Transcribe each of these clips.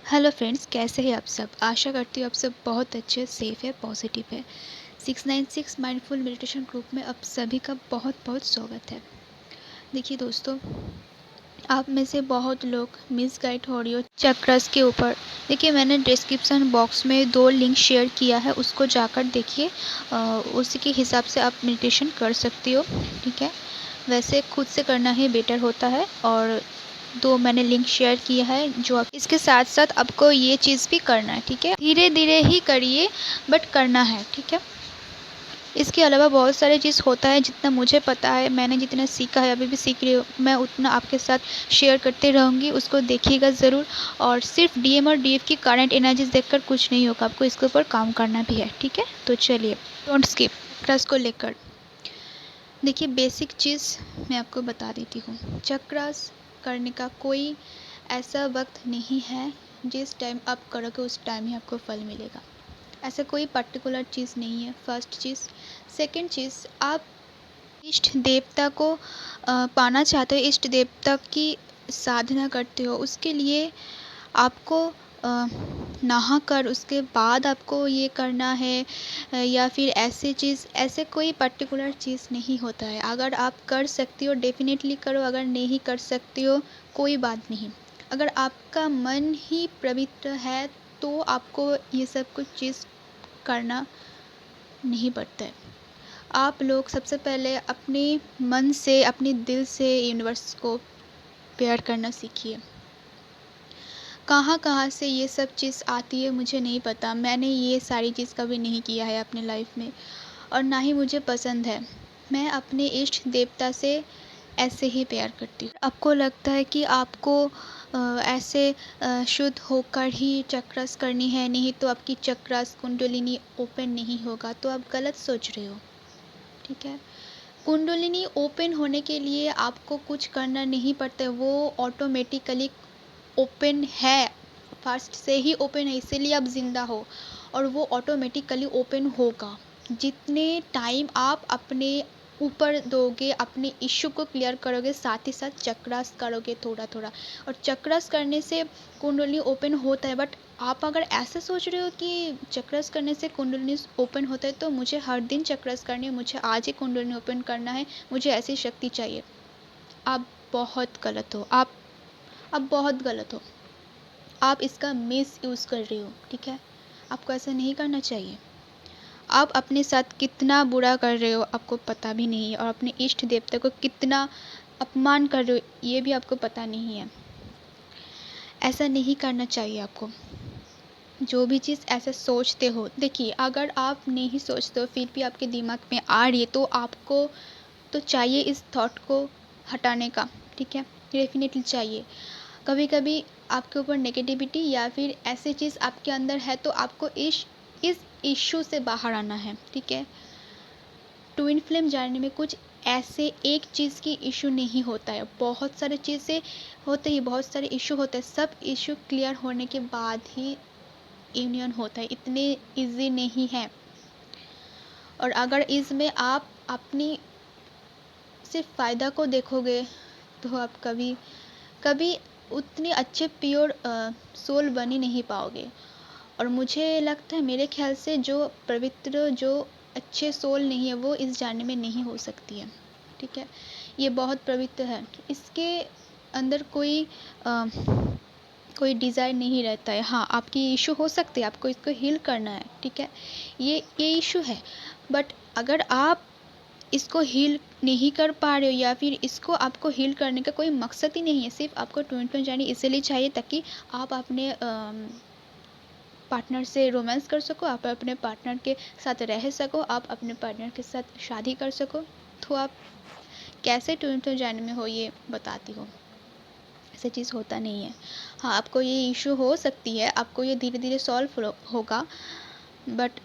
Hello friends, कैसे हैं आप सब। आशा करती हूँ आप सब बहुत अच्छे, सेफ है, पॉजिटिव है। 696 माइंडफुल मेडिटेशन ग्रुप में आप सभी का बहुत बहुत स्वागत है। देखिए दोस्तों, आप में से बहुत लोग मिसगाइड हो रही हो चक्रस के ऊपर। देखिए, मैंने डिस्क्रिप्शन बॉक्स में 2 लिंक शेयर किया है, उसको जाकर देखिए। उसी के हिसाब से आप मेडिटेशन कर सकती हो। ठीक है, वैसे खुद से करना ही बेटर होता है। और 2 मैंने लिंक शेयर किया है जो आप इसके साथ साथ आपको ये चीज़ भी करना है। ठीक है, धीरे धीरे ही करिए बट करना है। ठीक है, इसके अलावा बहुत सारे चीज़ होता है, जितना मुझे पता है, मैंने जितना सीखा है, अभी भी सीख रही हूँ, मैं उतना आपके साथ शेयर करते रहूँगी। उसको देखिएगा ज़रूर। और सिर्फ डीएम और डीएफ की करंट एनर्जीज देखकर कुछ नहीं होगा, आपको इसके ऊपर काम करना भी है। ठीक है, तो चलिए, डोंट स्किप चक्रास को लेकर। देखिए, बेसिक चीज़ मैं आपको बता देती हूँ। चक्रास करने का कोई ऐसा वक्त नहीं है जिस टाइम आप करोगे उस टाइम ही आपको फल मिलेगा। ऐसा कोई पर्टिकुलर चीज़ नहीं है, फर्स्ट चीज़। सेकंड चीज़, आप इष्ट देवता को पाना चाहते हो, इष्ट देवता की साधना करते हो, उसके लिए आपको नहा कर उसके बाद आपको ये करना है, या फिर ऐसे चीज़, ऐसे कोई पर्टिकुलर चीज़ नहीं होता है। अगर आप कर सकती हो डेफिनेटली करो, अगर नहीं कर सकती हो कोई बात नहीं। अगर आपका मन ही पवित्र है तो आपको ये सब कुछ चीज़ करना नहीं पड़ता है। आप लोग सबसे पहले अपने मन से, अपने दिल से यूनिवर्स को प्यार करना सीखिए। कहाँ कहाँ से ये सब चीज़ आती है मुझे नहीं पता, मैंने ये सारी चीज़ कभी नहीं किया है अपने लाइफ में, और ना ही मुझे पसंद है। मैं अपने इष्ट देवता से ऐसे ही प्यार करती हूँ। आपको लगता है कि आपको ऐसे शुद्ध होकर ही चक्रास करनी है, नहीं तो आपकी चक्रास कुंडलिनी ओपन नहीं होगा, तो आप गलत सोच रहे हो। ठीक है, कुंडलिनी ओपन होने के लिए आपको कुछ करना नहीं पड़ता, वो ऑटोमेटिकली ओपन है, फर्स्ट से ही ओपन है, इसीलिए आप जिंदा हो। और वो ऑटोमेटिकली ओपन होगा जितने टाइम आप अपने ऊपर दोगे, अपने इश्यू को क्लियर करोगे, साथ ही साथ चक्रास करोगे थोड़ा थोड़ा। और चक्रास करने से कुंडलिनी ओपन होता है। बट आप अगर ऐसा सोच रहे हो कि चक्रास करने से कुंडलिनी ओपन होता है तो मुझे हर दिन चक्रास करनी है, मुझे आज ही कुंडलिनी ओपन करना है, मुझे ऐसी शक्ति चाहिए, आप बहुत गलत हो। आप बहुत गलत हो, आप इसका मिस यूज़ कर रही हो। ठीक है, आपको ऐसा नहीं करना चाहिए। आप अपने साथ कितना बुरा कर रहे हो आपको पता भी नहीं है, और अपने इष्ट देवता को कितना अपमान कर रहे हो ये भी आपको पता नहीं है। ऐसा नहीं करना चाहिए आपको। जो भी चीज़ ऐसे सोचते हो, देखिए, अगर आप नहीं सोचते हो फिर भी आपके दिमाग में आ रही है तो आपको तो चाहिए इस थॉट को हटाने का। ठीक है, डेफिनेटली चाहिए। कभी कभी आपके ऊपर नेगेटिविटी या फिर ऐसी चीज़ आपके अंदर है तो आपको इस इश्यू से बाहर आना है। ठीक है, ट्विन फ्लेम जानने में कुछ ऐसे एक चीज़ की इशू नहीं होता है, बहुत सारे चीज़ें होते ही, बहुत सारे इशू होते हैं, सब इशू क्लियर होने के बाद ही यूनियन होता है, इतने इजी नहीं है। और अगर इसमें आप अपनी सिर्फ फ़ायदा को देखोगे तो आप कभी कभी उतने अच्छे प्योर सोल बन ही नहीं पाओगे। और मुझे लगता है, मेरे ख्याल से जो पवित्र, जो अच्छे सोल नहीं है वो इस जानने में नहीं हो सकती है। ठीक है, ये बहुत पवित्र है, इसके अंदर कोई डिज़ायर नहीं रहता है। हाँ, आपकी इशू हो सकती है, आपको इसको हील करना है। ठीक है, ये इशू है। बट अगर आप इसको हील नहीं कर पा रहे हो, या फिर इसको आपको हील करने का कोई मकसद ही नहीं है, सिर्फ आपको ट्विन फ्लेम जर्नी इसलिए चाहिए ताकि आप अपने पार्टनर से रोमांस कर सको, आप अपने पार्टनर के साथ रह सको, आप अपने पार्टनर के साथ शादी कर सको, तो आप कैसे ट्विन फ्लेम जर्नी में हो ये बताती हो। ऐसा चीज़ होता नहीं है। हाँ, आपको ये इशू हो सकती है, आपको ये धीरे धीरे सॉल्व होगा, बट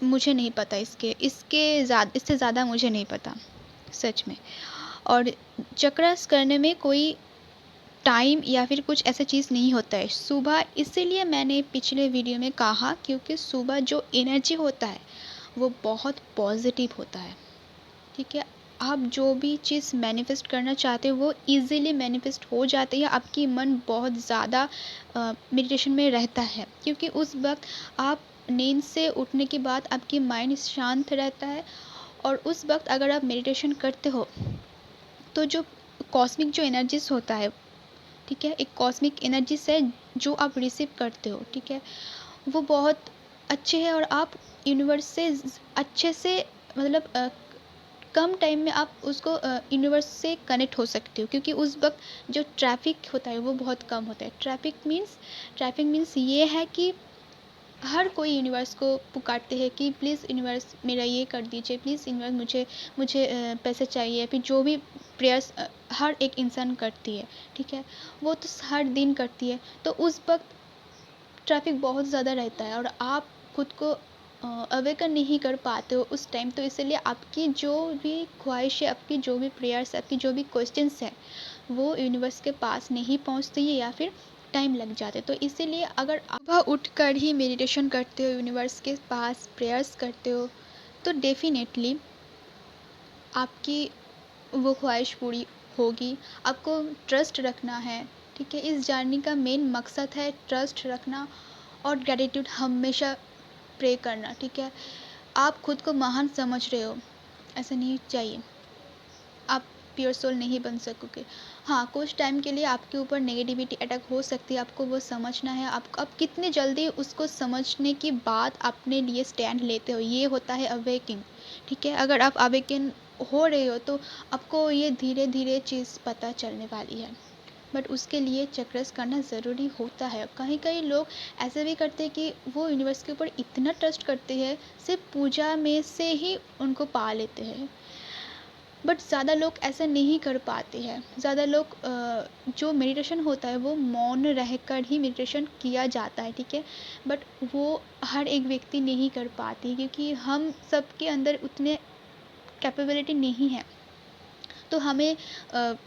मुझे नहीं पता इससे ज़्यादा मुझे नहीं पता, सच में। और चक्रास करने में कोई टाइम या फिर कुछ ऐसा चीज़ नहीं होता है। सुबह, इसीलिए मैंने पिछले वीडियो में कहा, क्योंकि सुबह जो एनर्जी होता है वो बहुत पॉजिटिव होता है। ठीक है, आप जो भी चीज़ मैनिफेस्ट करना चाहते हो वो ईज़िली मैनिफेस्ट हो जाती है। आपकी मन बहुत ज़्यादा मेडिटेशन में रहता है, क्योंकि उस वक़्त आप नींद से उठने के बाद आपकी माइंड शांत रहता है। और उस वक़्त अगर आप मेडिटेशन करते हो तो जो कॉस्मिक जो एनर्जीज़ होता है, ठीक है? एक कॉस्मिक एनर्जीज़ है जो आप रिसीव करते हो, ठीक है? वो बहुत अच्छे हैं और आप यूनिवर्स से अच्छे से मतलब कम टाइम में आप उसको यूनिवर्स से कनेक्ट हो सकते हो, क्योंकि उस वक्त जो ट्रैफिक होता है वो बहुत कम होता है। ट्रैफिक मीन्स ये है कि हर कोई यूनिवर्स को पुकारते हैं कि प्लीज़ यूनिवर्स मेरा ये कर दीजिए, प्लीज़ यूनिवर्स मुझे मुझे पैसे चाहिए, फिर जो भी प्रेयर्स हर एक इंसान करती है, ठीक है? वो तो हर दिन करती है। तो उस वक्त ट्रैफिक बहुत ज़्यादा रहता है और आप खुद को अवेकन नहीं कर पाते हो उस टाइम। तो इसीलिए आपकी जो भी ख्वाहिश है, आपकी जो भी प्रेयर्स, आपकी जो भी क्वेश्चंस हैं, वो यूनिवर्स के पास नहीं पहुंचती है या फिर टाइम लग जाते हैं। तो इसीलिए अगर आप सुबह उठकर ही मेडिटेशन करते हो, यूनिवर्स के पास प्रेयर्स करते हो, तो डेफिनेटली आपकी वो ख्वाहिश पूरी होगी। आपको ट्रस्ट रखना है, ठीक है? इस जर्नी का मेन मकसद है ट्रस्ट रखना और ग्रैटिट्यूड हमेशा प्रे करना, ठीक है? आप खुद को महान समझ रहे हो, ऐसा नहीं चाहिए। आप प्योर सोल नहीं बन सकोगे। हाँ, कुछ टाइम के लिए आपके ऊपर नेगेटिविटी अटैक हो सकती है, आपको वो समझना है। आप कितने जल्दी उसको समझने के बाद अपने लिए स्टैंड लेते हो, ये होता है अवेकिंग, ठीक है? अगर आप अवेकिन हो रहे हो तो आपको ये धीरे धीरे चीज़ पता चलने वाली है। बट उसके लिए चक्रस करना ज़रूरी होता है। कहीं कहीं लोग ऐसे भी करते हैं कि वो यूनिवर्स के ऊपर इतना ट्रस्ट करते हैं, सिर्फ पूजा में से ही उनको पा लेते हैं। बट ज़्यादा लोग ऐसा नहीं कर पाते हैं। ज़्यादा लोग जो मेडिटेशन होता है वो मौन रहकर ही मेडिटेशन किया जाता है, ठीक है? बट वो हर एक व्यक्ति नहीं कर पाती, क्योंकि हम सबके अंदर उतने कैपेबिलिटी नहीं है। तो हमें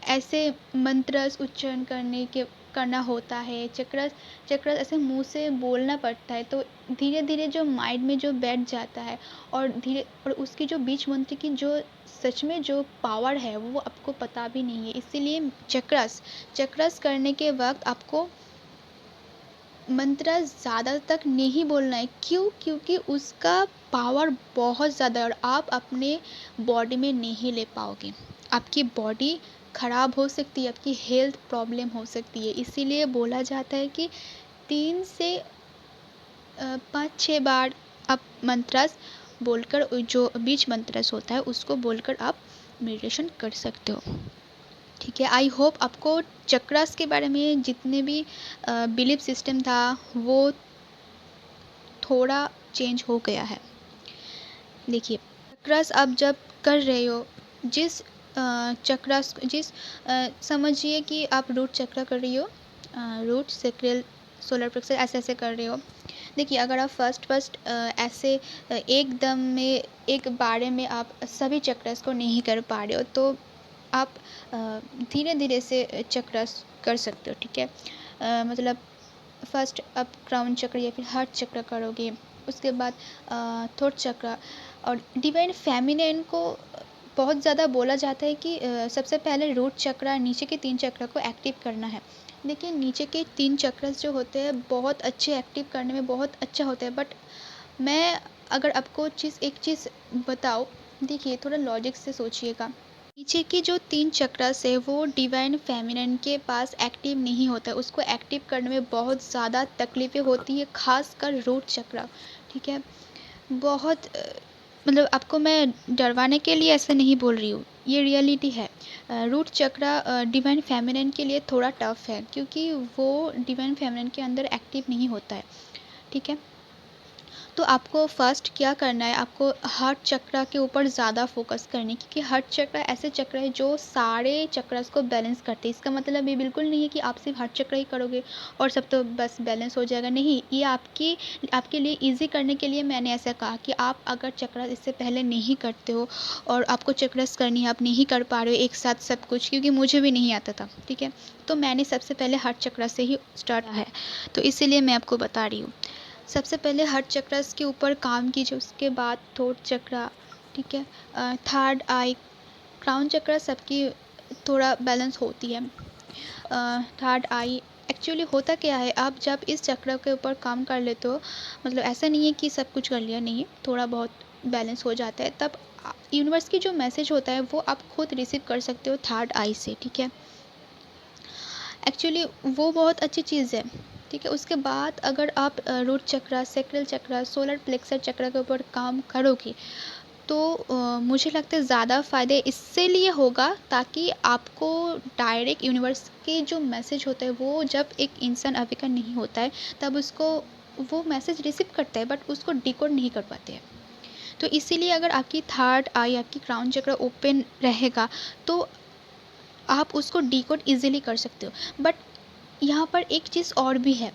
ऐसे मंत्र उच्चारण करना होता है, चक्र ऐसे मुंह से बोलना पड़ता है। तो धीरे धीरे जो माइंड में जो बैठ जाता है, और उसकी जो बीच मंत्र की जो सच में जो पावर है वो आपको पता भी नहीं है। इसीलिए चक्रस करने के वक्त आपको मंत्र ज़्यादा तक नहीं बोलना है। क्यों? क्योंकि उसका पावर बहुत ज़्यादा है और आप अपने बॉडी में नहीं ले पाओगे। आपकी बॉडी ख़राब हो सकती है, आपकी हेल्थ प्रॉब्लम हो सकती है। इसीलिए बोला जाता है कि 3 से 5-6 बार आप मंत्रस बोलकर, जो बीज मंत्रस होता है उसको बोलकर आप मेडिटेशन कर सकते हो, ठीक है? आई होप आपको चक्रास के बारे में जितने भी बिलीफ सिस्टम था वो थोड़ा चेंज हो गया है। देखिए, चक्रास आप जब कर रहे हो, जिस समझिए कि आप रूट चक्र कर रही हो, रूट सेक्रल सोलर प्लेक्सस ऐसे कर रहे हो। देखिए, अगर आप फर्स्ट ऐसे एकदम में एक बारे में आप सभी चक्रस को नहीं कर पा रहे हो, तो आप धीरे धीरे से चक्रस कर सकते हो, ठीक है? मतलब फर्स्ट आप क्राउन चक्र या फिर हार्ट चक्र करोगे, उसके बाद थ्रोट चक्र। और डिवाइन फेमिनिन को बहुत ज़्यादा बोला जाता है कि सबसे पहले रूट चक्र, नीचे के 3 चक्र को एक्टिव करना है। देखिए, नीचे के 3 चक्रस जो होते हैं बहुत अच्छे, एक्टिव करने में बहुत अच्छा होता है। बट मैं अगर आपको एक चीज़ बताऊँ, देखिए थोड़ा लॉजिक से सोचिएगा। नीचे की जो 3 चक्रस है वो डिवाइन फेमिनिन के पास एक्टिव नहीं होता है, उसको एक्टिव करने में बहुत ज़्यादा तकलीफ़ें होती है, खासकर रूट चक्र, ठीक है? बहुत मतलब आपको मैं डरवाने के लिए ऐसा नहीं बोल रही हूँ, ये रियलिटी है। रूट चक्र डिवाइन फेमिनिन के लिए थोड़ा टफ है, क्योंकि वो डिवाइन फेमिनिन के अंदर एक्टिव नहीं होता है, ठीक है? तो आपको फर्स्ट क्या करना है, आपको हार्ट चक्र के ऊपर ज़्यादा फोकस करनी है, क्योंकि हार्ट चक्र ऐसे चक्र है जो सारे चक्रस को बैलेंस करते हैं। इसका मतलब ये बिल्कुल नहीं है कि आप सिर्फ हार्ट चक्र ही करोगे और सब तो बस बैलेंस हो जाएगा, नहीं। ये आपके लिए ईजी करने के लिए मैंने ऐसा कहा कि आप अगर चक्रस इससे पहले नहीं करते हो और आपको चक्रस करनी है, आप नहीं कर पा रहे हो एक साथ सब कुछ, क्योंकि मुझे भी नहीं आता था, ठीक है? तो मैंने सबसे पहले हार्ट चक्र से ही स्टार्ट है, तो इसीलिए मैं आपको बता रही हूँ। सबसे पहले हार्ट चक्रस के ऊपर काम कीजिए, उसके बाद थ्रोट चक्र, ठीक है? थर्ड आई क्राउन चक्र सबकी थोड़ा बैलेंस होती है। थर्ड आई एक्चुअली होता क्या है, आप जब इस चक्र के ऊपर काम कर लेते हो, मतलब ऐसा नहीं है कि सब कुछ कर लिया, नहीं, थोड़ा बहुत बैलेंस हो जाता है, तब यूनिवर्स की जो मैसेज होता है वो आप खुद रिसीव कर सकते हो थर्ड आई से, ठीक है। एक्चुअली वो बहुत अच्छी चीज़ है, ठीक है। उसके बाद अगर आप रूट चक्र, सैक्रल चक्र, सोलर प्लेक्सर चक्र के ऊपर काम करोगे तो मुझे लगता है ज़्यादा फ़ायदे इससे लिए होगा ताकि आपको डायरेक्ट यूनिवर्स के जो मैसेज होता है, वो जब एक इंसान अवेकन नहीं होता है तब उसको वो मैसेज रिसीव करता है बट उसको डिकोड नहीं कर पाते हैं। तो इसीलिए अगर आपकी थर्ड आई, आपकी क्राउन चक्र ओपन रहेगा तो आप उसको डिकोड इजीली कर सकते हो। बट यहाँ पर एक चीज़ और भी है,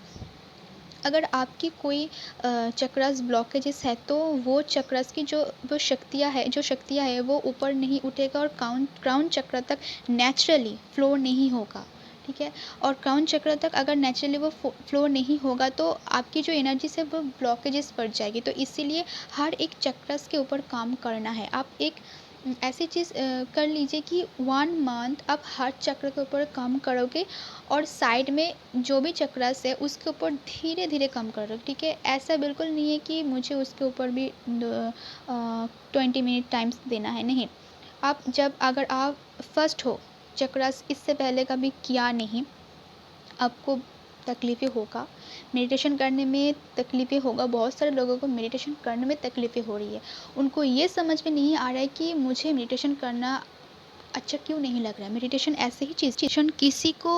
अगर आपकी कोई चक्रस ब्लॉकेजेस है तो वो चक्रस की जो शक्तियाँ है वो ऊपर नहीं उठेगा और क्राउन चक्र तक नेचुरली फ्लो नहीं होगा, ठीक है। और क्राउन चक्र तक अगर नेचुरली वो फ्लो नहीं होगा तो आपकी जो एनर्जी से वो ब्लॉकेजेस पड़ जाएगी। तो इसीलिए हर एक चक्रस के ऊपर काम करना है। आप एक ऐसी चीज़ कर लीजिए कि 1 मंथ आप हर चक्र के ऊपर काम करोगे और साइड में जो भी चक्रास है उसके ऊपर धीरे धीरे काम करो, ठीक है। ऐसा बिल्कुल नहीं है कि मुझे उसके ऊपर भी 20 मिनट टाइम्स देना है, नहीं। आप जब अगर आप फर्स्ट हो, चक्रास इससे पहले कभी किया नहीं, आपको तकलीफ़ें होगा, मेडिटेशन करने में तकलीफ़ें होगा। बहुत सारे लोगों को मेडिटेशन करने में तकलीफ़ें हो रही है, उनको ये समझ में नहीं आ रहा है कि मुझे मेडिटेशन करना अच्छा क्यों नहीं लग रहा है। मेडिटेशन ऐसे ही चीज़ किसी को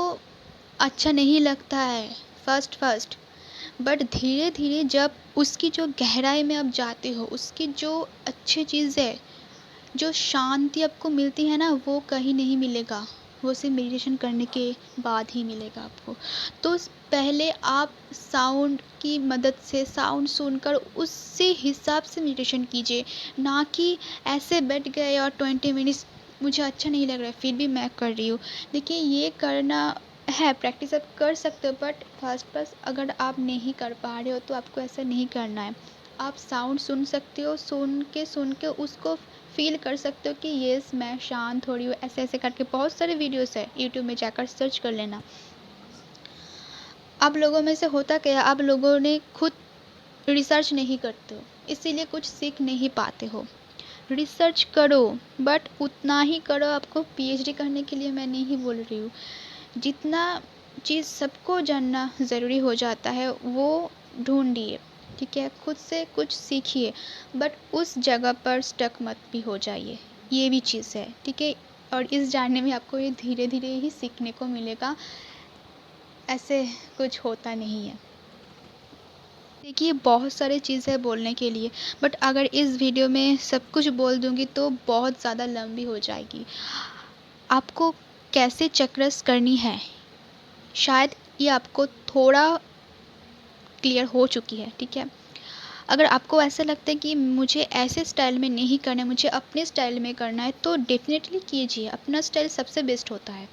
अच्छा नहीं लगता है फर्स्ट, बट धीरे धीरे जब उसकी जो गहराई में आप जाते हो, उसकी जो अच्छी चीज़ है, जो शांति आपको मिलती है ना, वो कहीं नहीं मिलेगा, वो सिर्फ मेडिटेशन करने के बाद ही मिलेगा आपको। तो पहले आप साउंड की मदद से साउंड सुनकर उसी हिसाब से मेडिटेशन कीजिए, ना कि ऐसे बैठ गए और 20 मिनट्स मुझे अच्छा नहीं लग रहा है फिर भी मैं कर रही हूँ। देखिए, ये करना है, प्रैक्टिस आप कर सकते हो, बट फर्स्ट अगर आप नहीं कर पा रहे हो तो आपको ऐसा नहीं करना है। आप साउंड सुन सकते हो, सुन के उसको फ़ील कर सकते हो कि येस मैं शांत हो रही हूँ, ऐसे ऐसे करके बहुत सारे वीडियोस है, यूट्यूब में जाकर सर्च कर लेना। आप लोगों में से होता क्या है, आप लोगों ने खुद रिसर्च नहीं करते हो, इसीलिए कुछ सीख नहीं पाते हो। रिसर्च करो, बट उतना ही करो। आपको पीएचडी करने के लिए मैं नहीं बोल रही हूँ, जितना चीज़ सबको जानना ज़रूरी हो जाता है वो ढूंढिए, ठीक है। खुद से कुछ सीखिए, बट उस जगह पर स्टक मत भी हो जाइए, ये भी चीज़ है, ठीक है। और इस जानने में आपको ये धीरे धीरे ही सीखने को मिलेगा, ऐसे कुछ होता नहीं है। देखिए, बहुत सारी चीज़ है बोलने के लिए, बट अगर इस वीडियो में सब कुछ बोल दूँगी तो बहुत ज़्यादा लंबी हो जाएगी। आपको कैसे चक्रस करनी है, शायद ये आपको थोड़ा क्लियर हो चुकी है, ठीक है। अगर आपको ऐसा लगता है कि मुझे ऐसे स्टाइल में नहीं करना है, मुझे अपने स्टाइल में करना है, तो डेफ़िनेटली कीजिए, अपना स्टाइल सबसे बेस्ट होता है,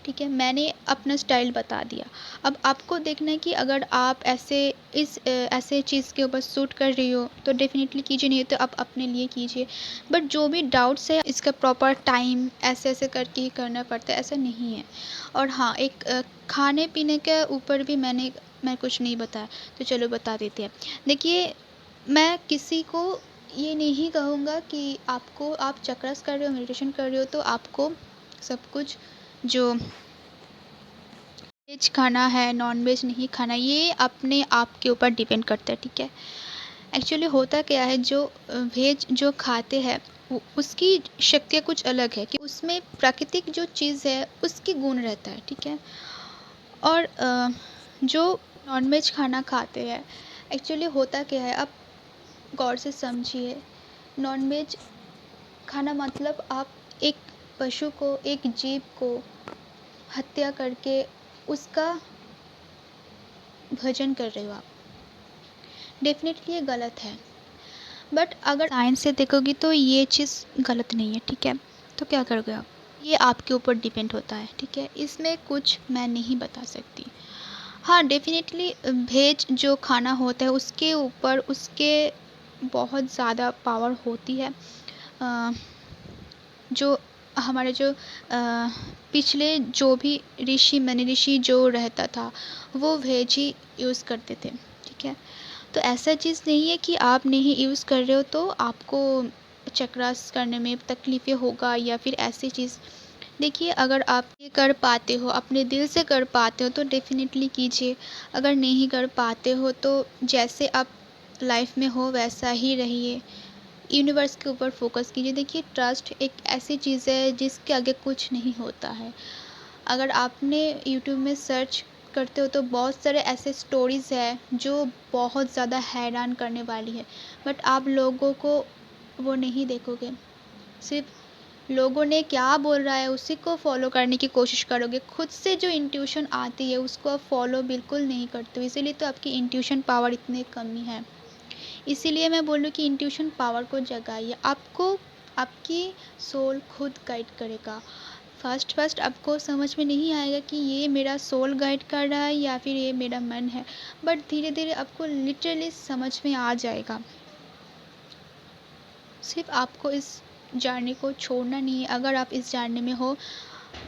ठीक है। मैंने अपना स्टाइल बता दिया, अब आपको देखना है कि अगर आप ऐसे चीज़ के ऊपर सूट कर रही हो तो डेफ़िनेटली कीजिए, नहीं तो आप अपने लिए कीजिए। बट जो भी डाउट्स है, इसका प्रॉपर टाइम ऐसे करके ही करना पड़ता है, ऐसा नहीं है। और हाँ, एक खाने पीने के ऊपर भी मैं कुछ नहीं बताया, तो चलो बता देते हैं। देखिए, मैं किसी को ये नहीं कहूँगा कि आप चक्रस कर रहे हो, मेडिटेशन कर रहे हो तो आपको सब कुछ जो वेज खाना है, नॉन वेज नहीं खाना, ये अपने आप के ऊपर डिपेंड करता है, ठीक है। एक्चुअली होता क्या है, जो वेज जो खाते हैं उसकी शक्तियाँ कुछ अलग है, कि उसमें प्राकृतिक जो चीज़ है उसकी गुण रहता है, ठीक है। और जो नॉन वेज खाना खाते हैं, एक्चुअली होता क्या है, आप गौर से समझिए। नॉन वेज खाना मतलब आप एक पशु को, एक जीव को हत्या करके उसका भजन कर रहे हो आप, डेफिनेटली ये गलत है। बट अगर साइंस से देखोगी तो ये चीज़ गलत नहीं है, ठीक है। तो क्या करोगे आप, ये आपके ऊपर डिपेंड होता है, ठीक है। इसमें कुछ मैं नहीं बता सकती। हाँ, डेफिनेटली वेज जो खाना होता है उसके ऊपर उसके बहुत ज़्यादा पावर होती है। जो हमारे जो पिछले जो भी ऋषि जो रहता था वो वेज ही यूज़ करते थे, ठीक है। तो ऐसा चीज़ नहीं है कि आप नहीं यूज़ कर रहे हो तो आपको चक्रास करने में तकलीफ़ें होगा या फिर ऐसी चीज़। देखिए, अगर आप ये कर पाते हो, अपने दिल से कर पाते हो तो डेफ़िनेटली कीजिए। अगर नहीं कर पाते हो तो जैसे आप लाइफ़ में हो वैसा ही रहिए। यूनिवर्स के ऊपर फ़ोकस कीजिए। देखिए, ट्रस्ट एक ऐसी चीज़ है जिसके आगे कुछ नहीं होता है। अगर आपने यूट्यूब में सर्च करते हो तो बहुत सारे ऐसे स्टोरीज़ है जो बहुत ज़्यादा हैरान करने वाली है, बट आप लोगों को वो नहीं देखोगे। सिर्फ लोगों ने क्या बोल रहा है उसी को फॉलो करने की कोशिश करोगे। खुद से जो इंट्यूशन आती है उसको आप फॉलो बिल्कुल नहीं करते हो, इसीलिए तो आपकी इंट्यूशन पावर इतनी कमी है। इसीलिए मैं बोल रही हूँ कि इंट्यूशन पावर को जगाइए। आपको आपकी सोल खुद गाइड करेगा। फर्स्ट आपको समझ में नहीं आएगा कि ये मेरा सोल गाइड कर रहा है या फिर ये मेरा मन है, बट धीरे धीरे आपको लिटरली समझ में आ जाएगा। सिर्फ आपको इस जर्नी को छोड़ना नहीं है। अगर आप इस जर्नी में हो,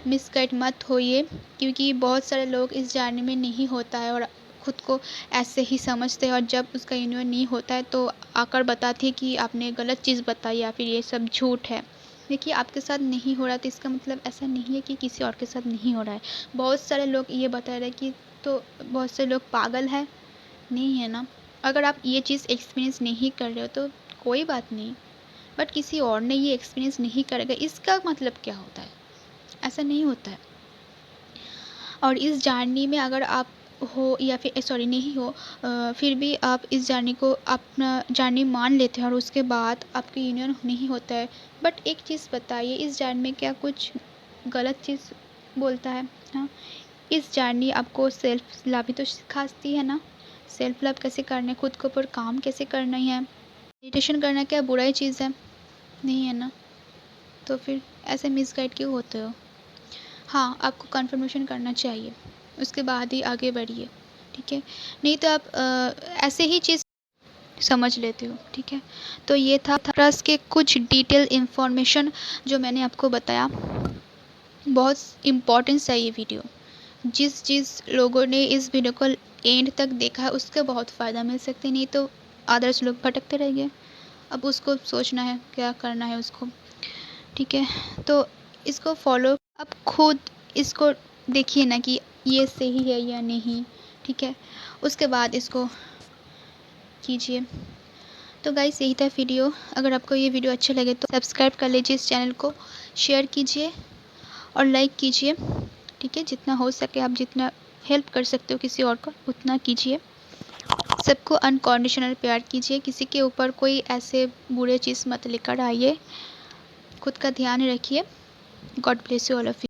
मिसगाइड मत होइए, क्योंकि बहुत सारे लोग इस जर्नी में नहीं होता है और खुद को ऐसे ही समझते हैं, और जब उसका यूनियन नहीं होता है तो आकर बताती है कि आपने गलत चीज़ बताई या फिर ये सब झूठ है। देखिए, आपके साथ नहीं हो रहा तो इसका मतलब ऐसा नहीं है कि किसी और के साथ नहीं हो रहा है। बहुत सारे लोग ये बता रहे हैं कि तो बहुत से लोग पागल है, नहीं है ना। अगर आप ये चीज़ एक्सपीरियंस नहीं कर रहे हो तो कोई बात नहीं, बट किसी और ने ये एक्सपीरियंस नहीं करेगा इसका मतलब क्या होता है? ऐसा नहीं होता है। और इस जर्नी में अगर आप हो या फिर सॉरी नहीं हो, फिर भी आप इस जर्नी को अपना जर्नी मान लेते हैं और उसके बाद आपकी यूनियन नहीं होता है, बट एक चीज़ बताइए, इस जर्नी में क्या कुछ गलत चीज़ बोलता है? हाँ, इस जर्नी आपको सेल्फ लव भी तो सिखाती है ना। सेल्फ लव कैसे करना है, खुद के ऊपर काम कैसे करना है। मेडिटेशन करना क्या बुराई चीज़ है? नहीं है ना। तो फिर ऐसे मिसगाइड क्यों होते हो? हाँ, आपको कन्फर्मेशन करना चाहिए, उसके बाद ही आगे बढ़िए, ठीक है? नहीं तो आप ऐसे ही चीज़ समझ लेते हो, ठीक है? तो ये था ट्रस्ट के कुछ डिटेल इन्फॉर्मेशन जो मैंने आपको बताया। बहुत इम्पोर्टेंस है ये वीडियो। जिस लोगों ने इस वीडियो को एंड तक देखा है उसको बहुत फ़ायदा मिल सकती, नहीं तो अदर्स लोग भटकते रहेंगे। अब उसको सोचना है क्या करना है उसको, ठीक है? तो इसको फॉलो आप खुद इसको देखिए ना कि ये सही है या नहीं, ठीक है? उसके बाद इसको कीजिए। तो गाइस, यही था वीडियो। अगर आपको ये वीडियो अच्छा लगे तो सब्सक्राइब कर लीजिए इस चैनल को, शेयर कीजिए और लाइक कीजिए, ठीक है? जितना हो सके आप जितना हेल्प कर सकते हो किसी और का उतना कीजिए। सबको अनकंडीशनल प्यार कीजिए, किसी के ऊपर कोई ऐसे बुरे चीज़ मत लेकर आइए। खुद का ध्यान रखिए। God bless you all of you.